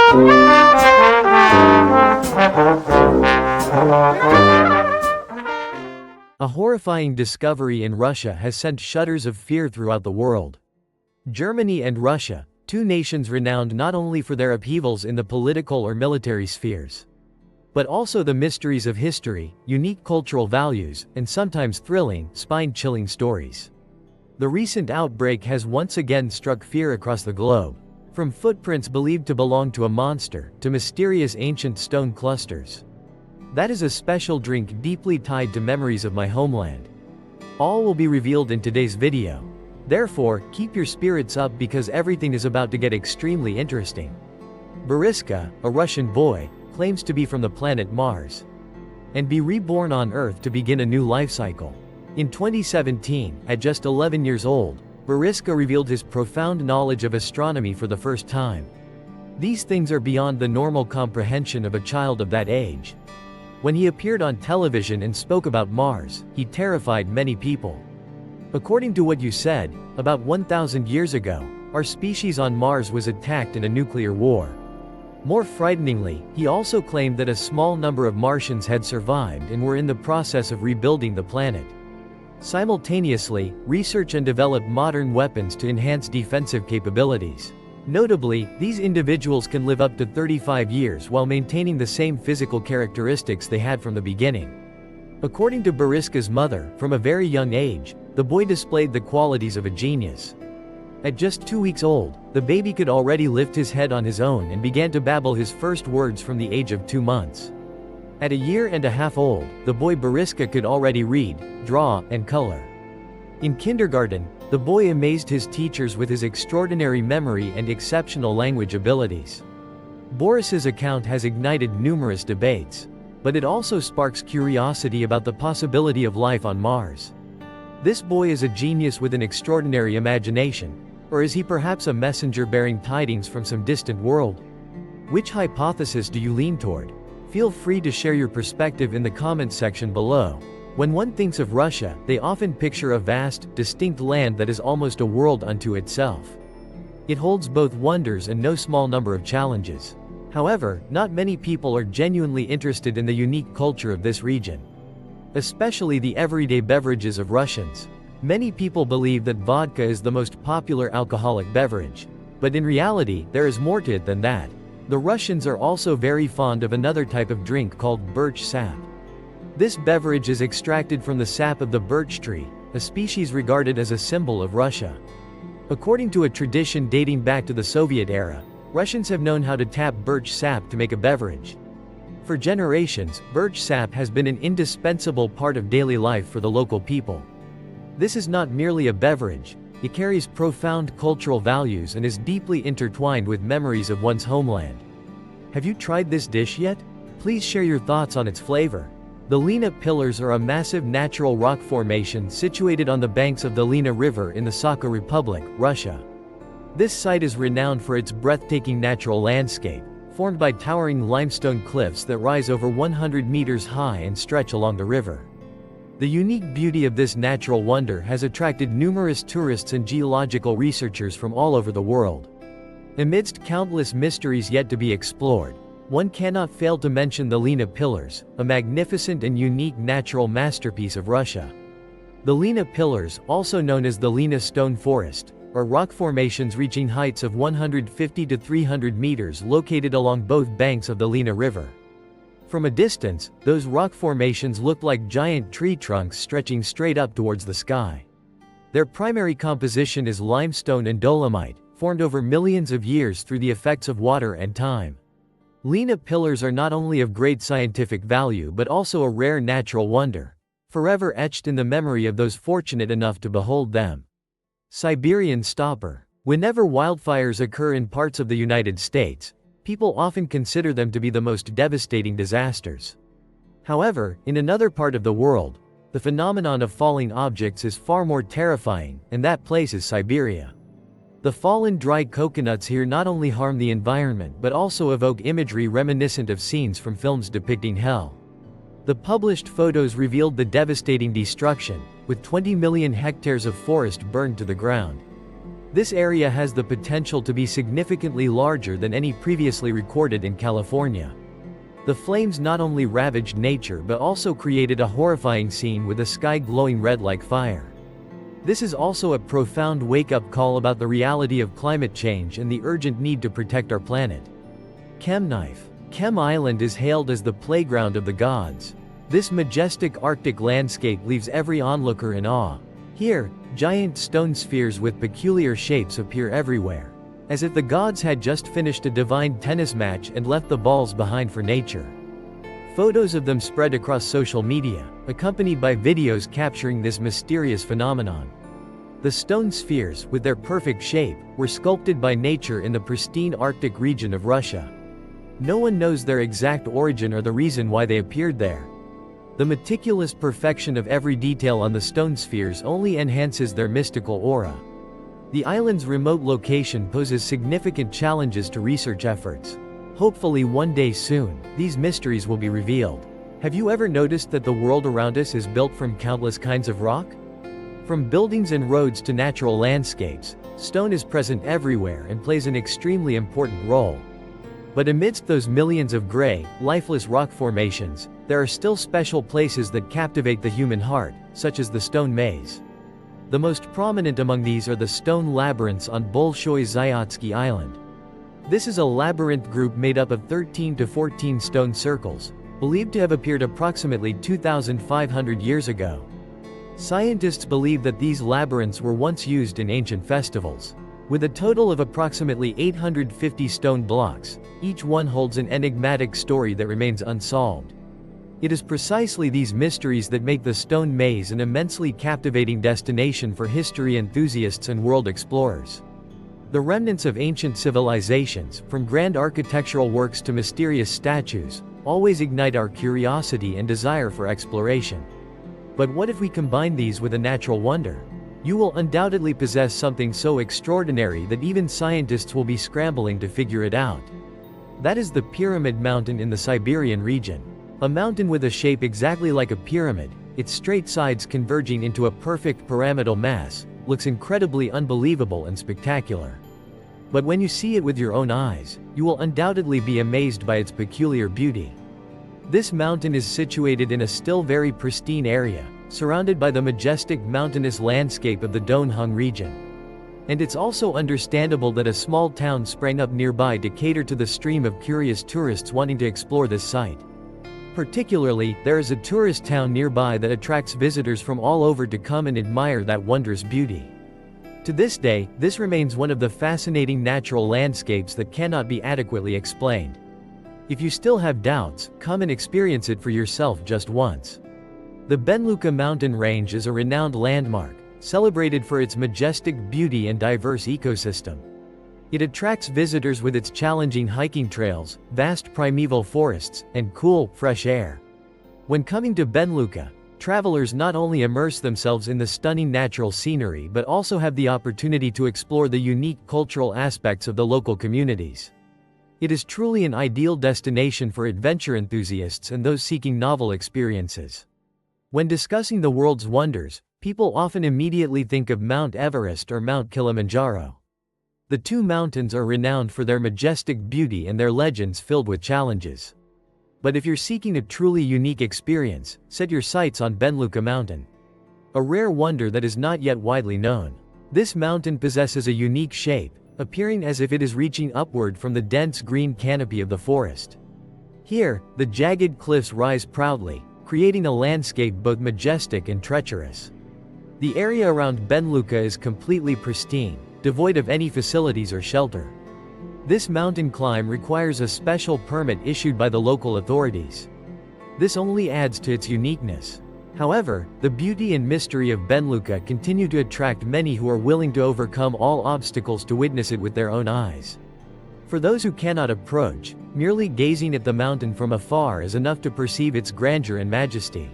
A horrifying discovery in Russia has sent shudders of fear throughout the world. Germany and Russia, two nations renowned not only for their upheavals in the political or military spheres, but also the mysteries of history, unique cultural values, and sometimes thrilling, spine-chilling stories. The recent outbreak has once again struck fear across the globe, from footprints believed to belong to a monster, to mysterious ancient stone clusters. That is a special drink deeply tied to memories of my homeland. All will be revealed in today's video. Therefore, keep your spirits up because everything is about to get extremely interesting. Boriska, a Russian boy, claims to be from the planet Mars and be reborn on Earth to begin a new life cycle. In 2017, at just 11 years old, Boriska revealed his profound knowledge of astronomy for the first time. These things are beyond the normal comprehension of a child of that age. When he appeared on television and spoke about Mars, he terrified many people. According to what you said, about 1,000 years ago, our species on Mars was attacked in a nuclear war. More frighteningly, he also claimed that a small number of Martians had survived and were in the process of rebuilding the planet. Simultaneously, research and develop modern weapons to enhance defensive capabilities. Notably, these individuals can live up to 35 years while maintaining the same physical characteristics they had from the beginning. According to Boriska's mother, from a very young age, the boy displayed the qualities of a genius. At just 2 weeks old, the baby could already lift his head on his own and began to babble his first words from the age of 2 months. At a year and a half old, the boy Boriska could already read, draw, and color. In kindergarten, the boy amazed his teachers with his extraordinary memory and exceptional language abilities. Boris's account has ignited numerous debates, but it also sparks curiosity about the possibility of life on Mars. This boy is a genius with an extraordinary imagination, or is he perhaps a messenger bearing tidings from some distant world? Which hypothesis do you lean toward? Feel free to share your perspective in the comments section below. When one thinks of Russia, they often picture a vast, distinct land that is almost a world unto itself. It holds both wonders and no small number of challenges. However, not many people are genuinely interested in the unique culture of this region, especially the everyday beverages of Russians. Many people believe that vodka is the most popular alcoholic beverage, but in reality, there is more to it than that. The Russians are also very fond of another type of drink called birch sap. This beverage is extracted from the sap of the birch tree, a species regarded as a symbol of Russia. According to a tradition dating back to the Soviet era, Russians have known how to tap birch sap to make a beverage. For generations, birch sap has been an indispensable part of daily life for the local people. This is not merely a beverage, it carries profound cultural values and is deeply intertwined with memories of one's homeland. Have you tried this dish yet? Please share your thoughts on its flavor. The Lena Pillars are a massive natural rock formation situated on the banks of the Lena River in the Sakha Republic, Russia. This site is renowned for its breathtaking natural landscape, formed by towering limestone cliffs that rise over 100 meters high and stretch along the river. The unique beauty of this natural wonder has attracted numerous tourists and geological researchers from all over the world. Amidst countless mysteries yet to be explored, one cannot fail to mention the Lena Pillars, a magnificent and unique natural masterpiece of Russia. The Lena Pillars, also known as the Lena Stone Forest, are rock formations reaching heights of 150 to 300 meters located along both banks of the Lena River. From a distance, those rock formations look like giant tree trunks stretching straight up towards the sky. Their primary composition is limestone and dolomite, formed over millions of years through the effects of water and time. Lena Pillars are not only of great scientific value but also a rare natural wonder, forever etched in the memory of those fortunate enough to behold them. Siberian stopper. Whenever wildfires occur in parts of the United States, people often consider them to be the most devastating disasters. However, in another part of the world, the phenomenon of falling objects is far more terrifying, and that place is Siberia. The fallen dry coconuts here not only harm the environment but also evoke imagery reminiscent of scenes from films depicting hell. The published photos revealed the devastating destruction, with 20 million hectares of forest burned to the ground. This area has the potential to be significantly larger than any previously recorded in California. The flames not only ravaged nature but also created a horrifying scene with the sky glowing red like fire. This is also a profound wake-up call about the reality of climate change and the urgent need to protect our planet. Chem Knife. Chem Island is hailed as the playground of the gods. This majestic Arctic landscape leaves every onlooker in awe. Here, giant stone spheres with peculiar shapes appear everywhere, as if the gods had just finished a divine tennis match and left the balls behind for nature. Photos of them spread across social media, accompanied by videos capturing this mysterious phenomenon. The stone spheres, with their perfect shape, were sculpted by nature in the pristine Arctic region of Russia. No one knows their exact origin or the reason why they appeared there. The meticulous perfection of every detail on the stone spheres only enhances their mystical aura. The island's remote location poses significant challenges to research efforts. Hopefully one day soon, these mysteries will be revealed. Have you ever noticed that the world around us is built from countless kinds of rock? From buildings and roads to natural landscapes, stone is present everywhere and plays an extremely important role. But amidst those millions of gray, lifeless rock formations, there are still special places that captivate the human heart, such as the stone maze. The most prominent among these are the stone labyrinths on Bolshoy Zayatski Island. This is a labyrinth group made up of 13 to 14 stone circles, believed to have appeared approximately 2,500 years ago. Scientists believe that these labyrinths were once used in ancient festivals. With a total of approximately 850 stone blocks, each one holds an enigmatic story that remains unsolved. It is precisely these mysteries that make the stone maze an immensely captivating destination for history enthusiasts and world explorers. The remnants of ancient civilizations, from grand architectural works to mysterious statues, always ignite our curiosity and desire for exploration. But what if we combine these with a natural wonder? You will undoubtedly possess something so extraordinary that even scientists will be scrambling to figure it out. That is the Pyramid Mountain in the Siberian region. A mountain with a shape exactly like a pyramid, its straight sides converging into a perfect pyramidal mass, looks incredibly unbelievable and spectacular. But when you see it with your own eyes, you will undoubtedly be amazed by its peculiar beauty. This mountain is situated in a still very pristine area, surrounded by the majestic mountainous landscape of the Donghung region. And it's also understandable that a small town sprang up nearby to cater to the stream of curious tourists wanting to explore this site. Particularly, there is a tourist town nearby that attracts visitors from all over to come and admire that wondrous beauty. To this day, this remains one of the fascinating natural landscapes that cannot be adequately explained. If you still have doubts, come and experience it for yourself just once. The Benluka mountain range is a renowned landmark, celebrated for its majestic beauty and diverse ecosystem. It attracts visitors with its challenging hiking trails, vast primeval forests, and cool, fresh air. When coming to Benluka, travelers not only immerse themselves in the stunning natural scenery but also have the opportunity to explore the unique cultural aspects of the local communities. It is truly an ideal destination for adventure enthusiasts and those seeking novel experiences. When discussing the world's wonders, people often immediately think of Mount Everest or Mount Kilimanjaro. The two mountains are renowned for their majestic beauty and their legends filled with challenges. But if you're seeking a truly unique experience, set your sights on Benluka Mountain. A rare wonder that is not yet widely known. This mountain possesses a unique shape, appearing as if it is reaching upward from the dense green canopy of the forest. Here, the jagged cliffs rise proudly, creating a landscape both majestic and treacherous. The area around Benluka is completely pristine, devoid of any facilities or shelter. This mountain climb requires a special permit issued by the local authorities. This only adds to its uniqueness. However, the beauty and mystery of Benluka continue to attract many who are willing to overcome all obstacles to witness it with their own eyes. For those who cannot approach, merely gazing at the mountain from afar is enough to perceive its grandeur and majesty.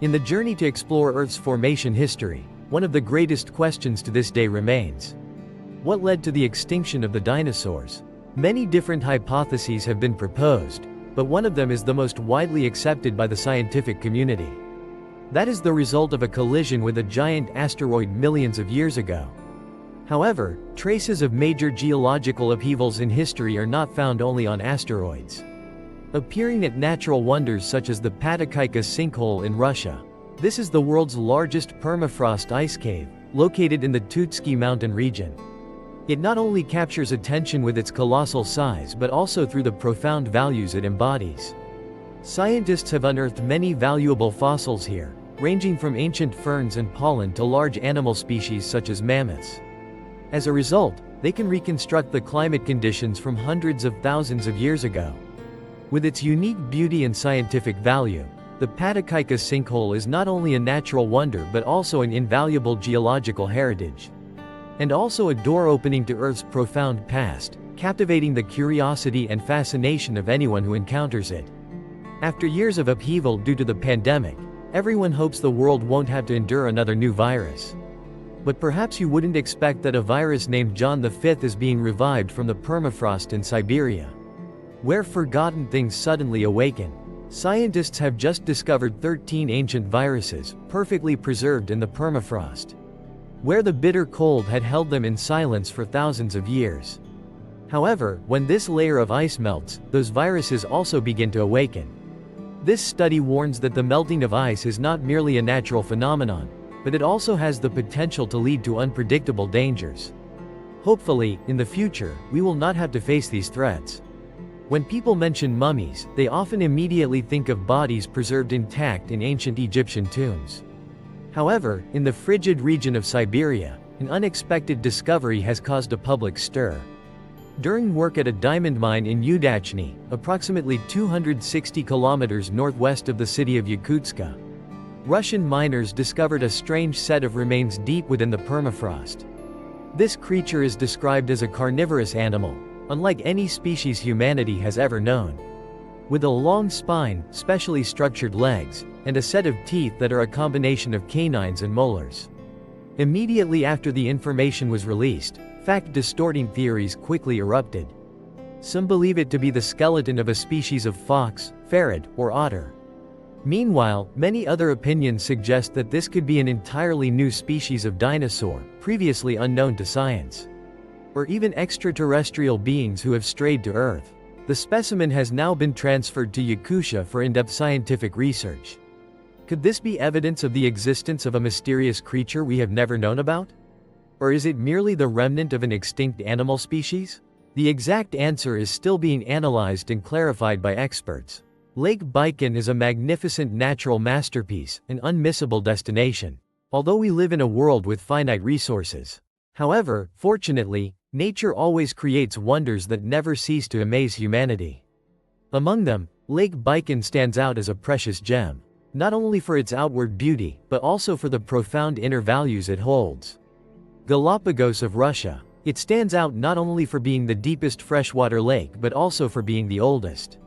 In the journey to explore Earth's formation history, one of the greatest questions to this day remains. What led to the extinction of the dinosaurs? Many different hypotheses have been proposed, but one of them is the most widely accepted by the scientific community. That is the result of a collision with a giant asteroid millions of years ago. However, traces of major geological upheavals in history are not found only on asteroids. Appearing at natural wonders such as the Patachika sinkhole in Russia. This is the world's largest permafrost ice cave, located in the Tutski mountain region. It not only captures attention with its colossal size but also through the profound values it embodies. Scientists have unearthed many valuable fossils here, ranging from ancient ferns and pollen to large animal species such as mammoths. As a result, they can reconstruct the climate conditions from hundreds of thousands of years ago. With its unique beauty and scientific value, the Patachika sinkhole is not only a natural wonder but also an invaluable geological heritage. And also a door opening to Earth's profound past, captivating the curiosity and fascination of anyone who encounters it. After years of upheaval due to the pandemic, everyone hopes the world won't have to endure another new virus. But perhaps you wouldn't expect that a virus named John V is being revived from the permafrost in Siberia, where forgotten things suddenly awaken. Scientists have just discovered 13 ancient viruses, perfectly preserved in the permafrost, where the bitter cold had held them in silence for thousands of years. However, when this layer of ice melts, those viruses also begin to awaken. This study warns that the melting of ice is not merely a natural phenomenon, but it also has the potential to lead to unpredictable dangers. Hopefully, in the future, we will not have to face these threats. When people mention mummies, they often immediately think of bodies preserved intact in ancient Egyptian tombs. However, in the frigid region of Siberia, an unexpected discovery has caused a public stir. During work at a diamond mine in Udachny, approximately 260 kilometers northwest of the city of Yakutsk, Russian miners discovered a strange set of remains deep within the permafrost. This creature is described as a carnivorous animal, unlike any species humanity has ever known. With a long spine, specially structured legs, and a set of teeth that are a combination of canines and molars. Immediately after the information was released, fact-distorting theories quickly erupted. Some believe it to be the skeleton of a species of fox, ferret, or otter. Meanwhile, many other opinions suggest that this could be an entirely new species of dinosaur, previously unknown to science. Or even extraterrestrial beings who have strayed to Earth. The specimen has now been transferred to Yakutia for in-depth scientific research. Could this be evidence of the existence of a mysterious creature we have never known about? Or is it merely the remnant of an extinct animal species? The exact answer is still being analyzed and clarified by experts. Lake Baikal is a magnificent natural masterpiece, an unmissable destination. Although we live in a world with finite resources. However, fortunately, nature always creates wonders that never cease to amaze humanity. Among them, Lake Baikal stands out as a precious gem, not only for its outward beauty, but also for the profound inner values it holds. Galapagos of Russia. It stands out not only for being the deepest freshwater lake but also for being the oldest.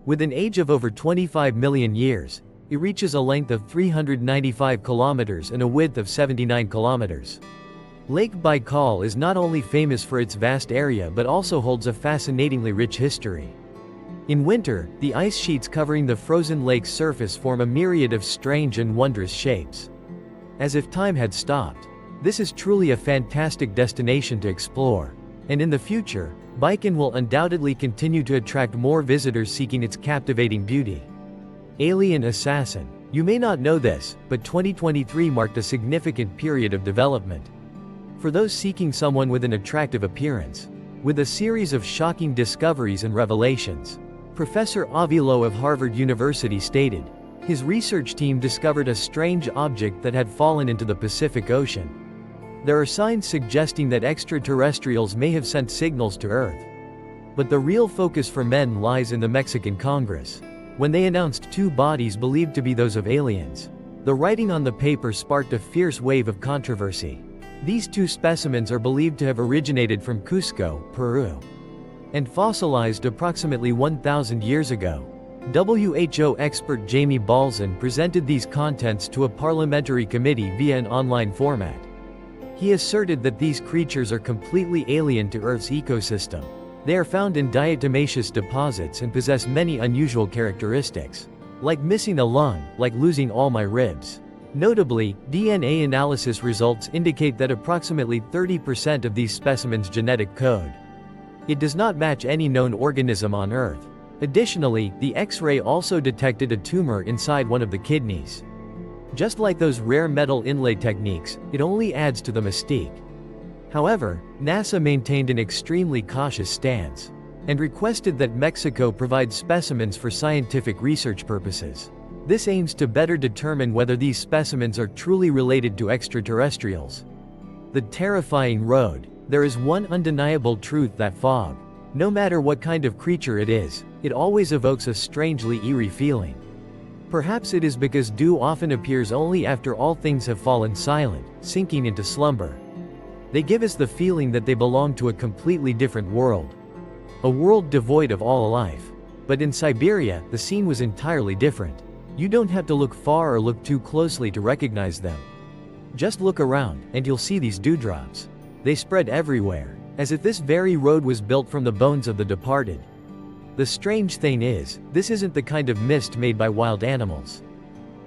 With an age of over 25 million years, it reaches a length of 395 kilometers and a width of 79 kilometers. Lake Baikal is not only famous for its vast area but also holds a fascinatingly rich history. In winter, the ice sheets covering the frozen lake's surface form a myriad of strange and wondrous shapes. As if time had stopped. This is truly a fantastic destination to explore. And in the future, Baikal will undoubtedly continue to attract more visitors seeking its captivating beauty. Alien assassin. You may not know this, but 2023 marked a significant period of development. For those seeking someone with an attractive appearance. With a series of shocking discoveries and revelations. Professor Avilo of Harvard University stated, his research team discovered a strange object that had fallen into the Pacific Ocean. There are signs suggesting that extraterrestrials may have sent signals to Earth. But the real focus for men lies in the Mexican Congress, when they announced two bodies believed to be those of aliens. The writing on the paper sparked a fierce wave of controversy. These two specimens are believed to have originated from Cusco, Peru, and fossilized approximately 1,000 years ago. WHO expert Jamie Balzan presented these contents to a parliamentary committee via an online format. He asserted that these creatures are completely alien to Earth's ecosystem. They are found in diatomaceous deposits and possess many unusual characteristics. Like missing a lung, like losing all my ribs. Notably, DNA analysis results indicate that approximately 30% of these specimens' genetic code. It does not match any known organism on Earth. Additionally, the X-ray also detected a tumor inside one of the kidneys. Just like those rare metal inlay techniques, it only adds to the mystique. However, NASA maintained an extremely cautious stance and requested that Mexico provide specimens for scientific research purposes. This aims to better determine whether these specimens are truly related to extraterrestrials. The terrifying road. There is one undeniable truth that fog, no matter what kind of creature it is, it always evokes a strangely eerie feeling. Perhaps it is because dew often appears only after all things have fallen silent, sinking into slumber. They give us the feeling that they belong to a completely different world. A world devoid of all life. But in Siberia, the scene was entirely different. You don't have to look far or look too closely to recognize them. Just look around, and you'll see these dewdrops. They spread everywhere, as if this very road was built from the bones of the departed. The strange thing is, this isn't the kind of mist made by wild animals.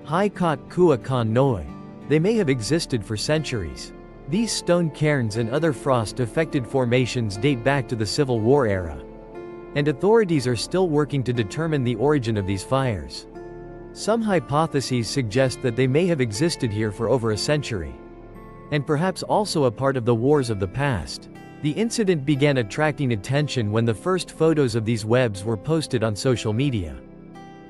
Haikot kua kan noi. They may have existed for centuries. These stone cairns and other frost-affected formations date back to the Civil War era. And authorities are still working to determine the origin of these fires. Some hypotheses suggest that they may have existed here for over a century. And perhaps also a part of the wars of the past. The incident began attracting attention when the first photos of these webs were posted on social media,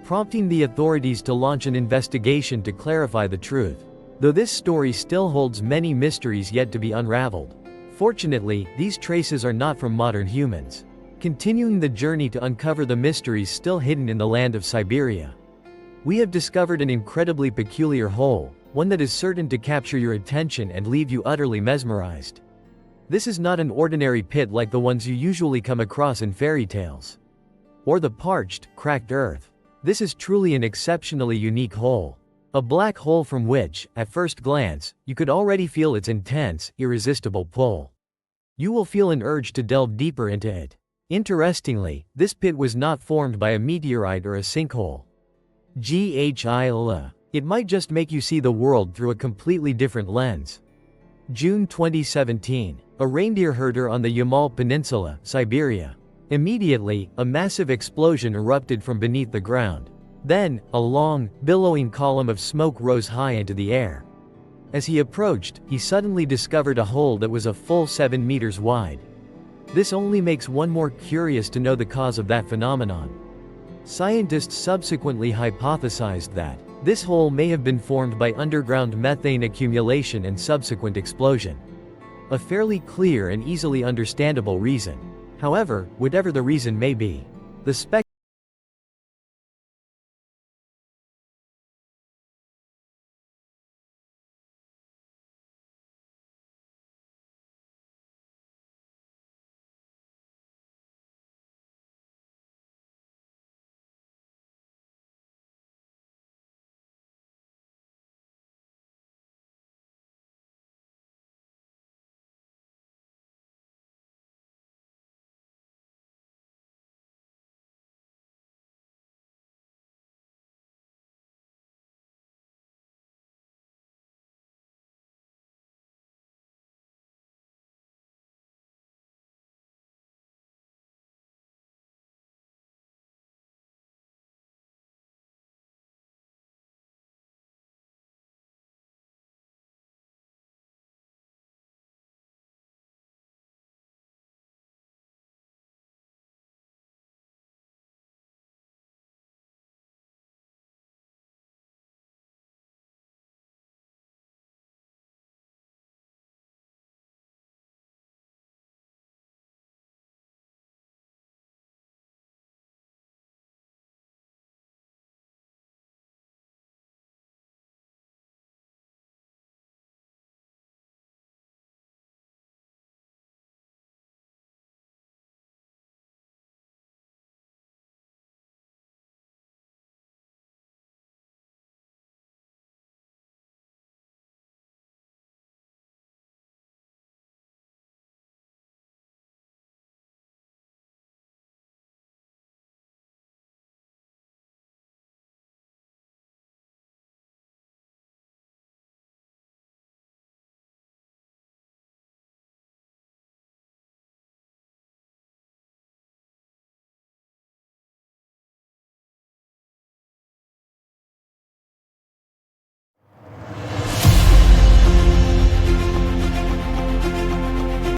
prompting the authorities to launch an investigation to clarify the truth. Though this story still holds many mysteries yet to be unraveled. Fortunately, these traces are not from modern humans, continuing the journey to uncover the mysteries still hidden in the land of Siberia. We have discovered an incredibly peculiar hole, one that is certain to capture your attention and leave you utterly mesmerized. This is not an ordinary pit like the ones you usually come across in fairy tales, or the parched, cracked earth. This is truly an exceptionally unique hole. A black hole from which, at first glance, you could already feel its intense, irresistible pull. You will feel an urge to delve deeper into it. Interestingly, this pit was not formed by a meteorite or a sinkhole. It might just make you see the world through a completely different lens. June 2017. A reindeer herder on the Yamal Peninsula, Siberia. Immediately, a massive explosion erupted from beneath the ground. Then, a long, billowing column of smoke rose high into the air. As he approached, he suddenly discovered a hole that was a full 7 meters wide. This only makes one more curious to know the cause of that phenomenon. Scientists subsequently hypothesized that this hole may have been formed by underground methane accumulation and subsequent explosion. A fairly clear and easily understandable reason. However, whatever the reason may be, the